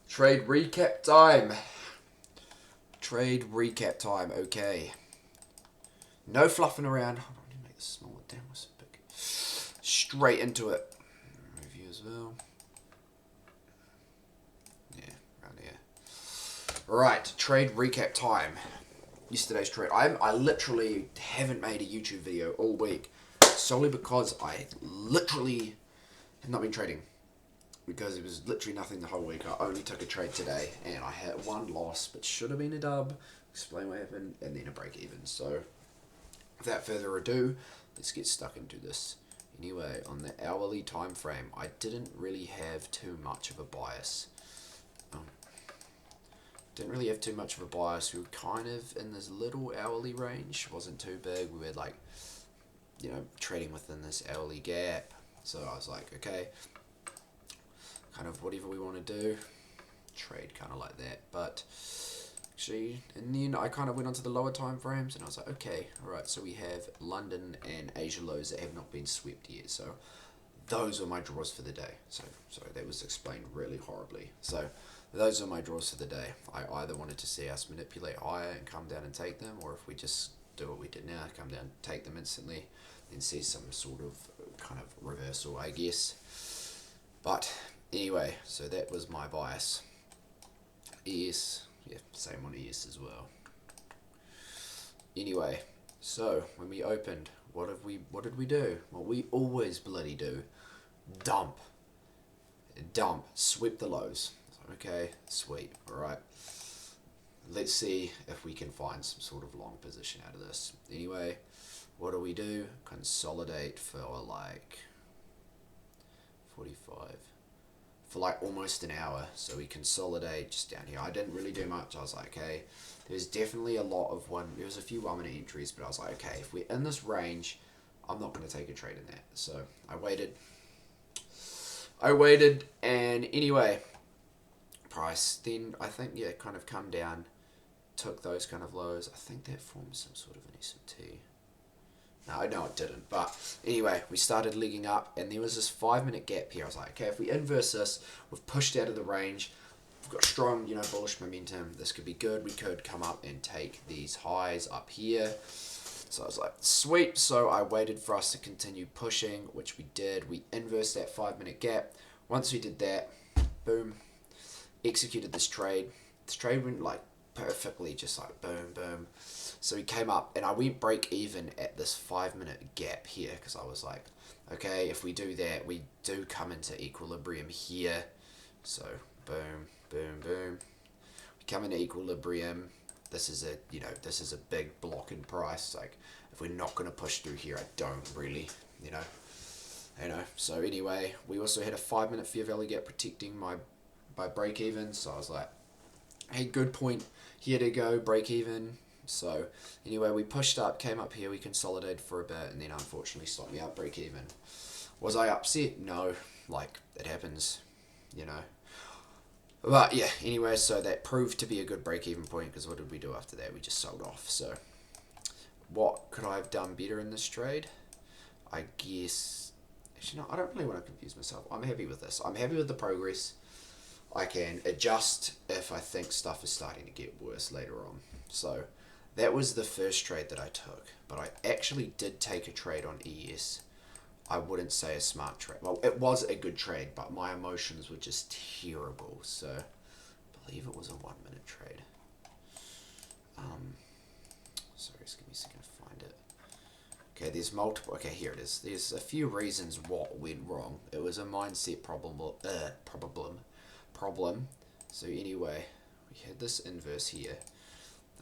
Trade recap time. Trade recap time. Okay. No fluffing around. Hold on, let me make this smaller. Damn, was so big. Straight into it. Review as well. Yeah, around here. Right, trade recap time. Yesterday's trade. I literally haven't made a YouTube video all week. Solely because I literally have not been trading. Because it was literally nothing the whole week. I only took a trade today, and I had one loss, but should have been a dub. Explain what happened, and then a break even. So, without further ado, let's get stuck into this. Anyway, on the hourly time frame, I didn't really have too much of a bias. Didn't really have too much of a bias. We were kind of in this little hourly range. Wasn't too big. We were like, you know, trading within this hourly gap. So I was like, okay, kind of whatever we want to do, trade kind of like that. But actually, and then I kind of went onto the lower time frames, and I was like, okay, all right. So we have London and Asia lows that have not been swept yet. So those are my draws for the day. So sorry, that was explained really horribly. So those are my draws for the day. I either wanted to see us manipulate higher and come down and take them, or if we just do what we did now, come down, take them instantly, then see some sort of kind of reversal, I guess. But anyway, so that was my bias. ES, yeah, same on ES as well. Anyway, so when we opened, what did we do? What we always bloody do. Dump, sweep the lows. Okay, sweet, alright. Let's see if we can find some sort of long position out of this. Anyway, what do? Consolidate for like 45. For like almost an hour. So we consolidate just down here. I didn't really do much. I was like, okay, there's definitely a lot of there was a few 1 minute entries, but I was like, okay, if we're in this range, I'm not going to take a trade in that. So I waited, and anyway, price then I think, yeah, kind of come down, took those kind of lows. I think that formed some sort of an SMT. No, it didn't. But anyway, we started legging up, and there was this 5 minute gap here. I was like, okay, if we inverse this, we've pushed out of the range, we've got strong, you know, bullish momentum. This could be good. We could come up and take these highs up here. So I was like, sweet. So I waited for us to continue pushing, which we did. We inversed that 5 minute gap. Once we did that, boom, executed this trade. This trade went like perfectly, just like boom, boom. So he came up, and I went break even at this 5 minute gap here, because I was like, okay, if we do that, we do come into equilibrium here. So boom, boom, boom. We come into equilibrium. This is a big block in price. Like, if we're not going to push through here, I don't really, you know. So anyway, we also had a 5 minute fair value gap protecting my break even. So I was like, hey, good point here to go, break even. So anyway, we pushed up, came up here, we consolidated for a bit, and then unfortunately stopped me out, break even. Was I upset? No, like, it happens, you know. But yeah, anyway, so that proved to be a good break even point, because what did we do after that? We just sold off. So what could I have done better in this trade? I guess, actually no, I don't really want to confuse myself. I'm happy with this. I'm happy with the progress. I can adjust if I think stuff is starting to get worse later on. So that was the first trade that I took, but I actually did take a trade on ES. I wouldn't say a smart trade. Well, it was a good trade, but my emotions were just terrible. So I believe it was a 1 minute trade. Sorry, just give me a second to find it. Okay, there's multiple. Okay, here it is. There's a few reasons what went wrong. It was a mindset problem. So anyway, we had this inverse here.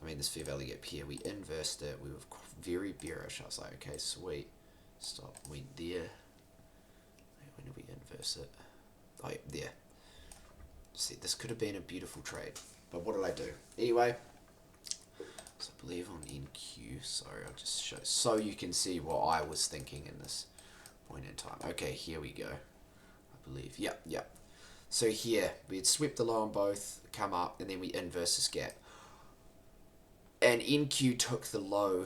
I mean, this fair value gap here. We inversed it. We were very bearish. I was like, okay, sweet. Stop. Went there. When did we inverse it? Oh, yeah, there. See, this could have been a beautiful trade. But what did I do? Anyway, so I believe on NQ. Sorry, I'll just show so you can see what I was thinking in this point in time. Okay, here we go. I believe. Yep. So here, we had swept the low on both, come up, and then we inverse this gap. And NQ took the low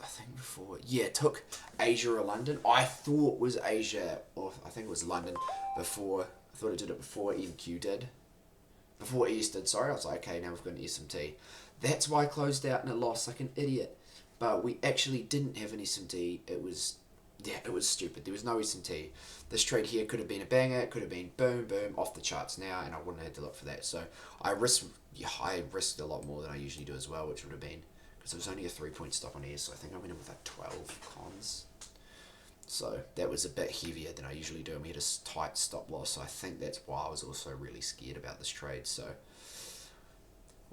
I think before, yeah, it took Asia or London. I thought it was Asia, or I think it was London before. I thought it did it before even Q did. Before East did, sorry. I was like, okay, now we've got an SMT. That's why I closed out and it lost like an idiot. But we actually didn't have an SMT. It was, yeah, it was stupid. There was no SMT. This trade here could have been a banger. It could have been boom, boom, off the charts now, and I wouldn't have had to look for that. So I risked a lot more than I usually do as well, which would have been, because it was only a 3-point stop on air, so I think I went in with like 12 cons. So that was a bit heavier than I usually do, and we had a tight stop loss, so I think that's why I was also really scared about this trade. So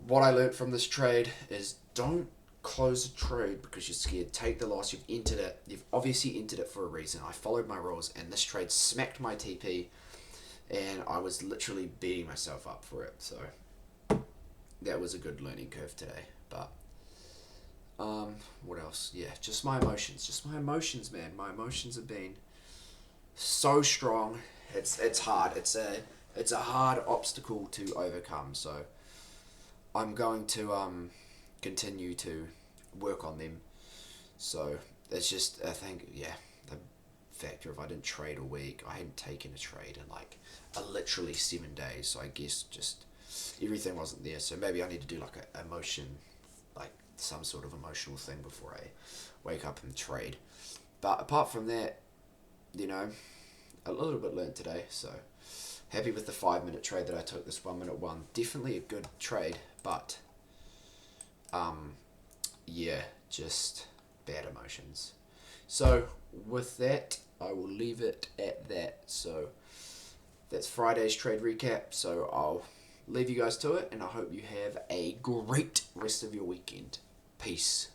what I learned from this trade is don't close a trade because you're scared. Take the loss. You've entered it. You've obviously entered it for a reason. I followed my rules, and this trade smacked my TP, and I was literally beating myself up for it. So that was a good learning curve today. But what else? Yeah, just my emotions. Just my emotions, man. My emotions have been so strong. It's hard. It's a hard obstacle to overcome. So I'm going to continue to work on them. So it's just, I think, yeah, the factor of I didn't trade a week. I hadn't taken a trade in like literally 7 days. So I guess just everything wasn't there. So maybe I need to do like a emotion, like some sort of emotional thing before I wake up and trade. But apart from that, you know, a little bit learned today. So happy with the 5-minute trade that I took. This 1-minute one, definitely a good trade, but yeah, just bad emotions. So with that, I will leave it at that. So that's Friday's trade recap. So I'll leave you guys to it, and I hope you have a great rest of your weekend. Peace.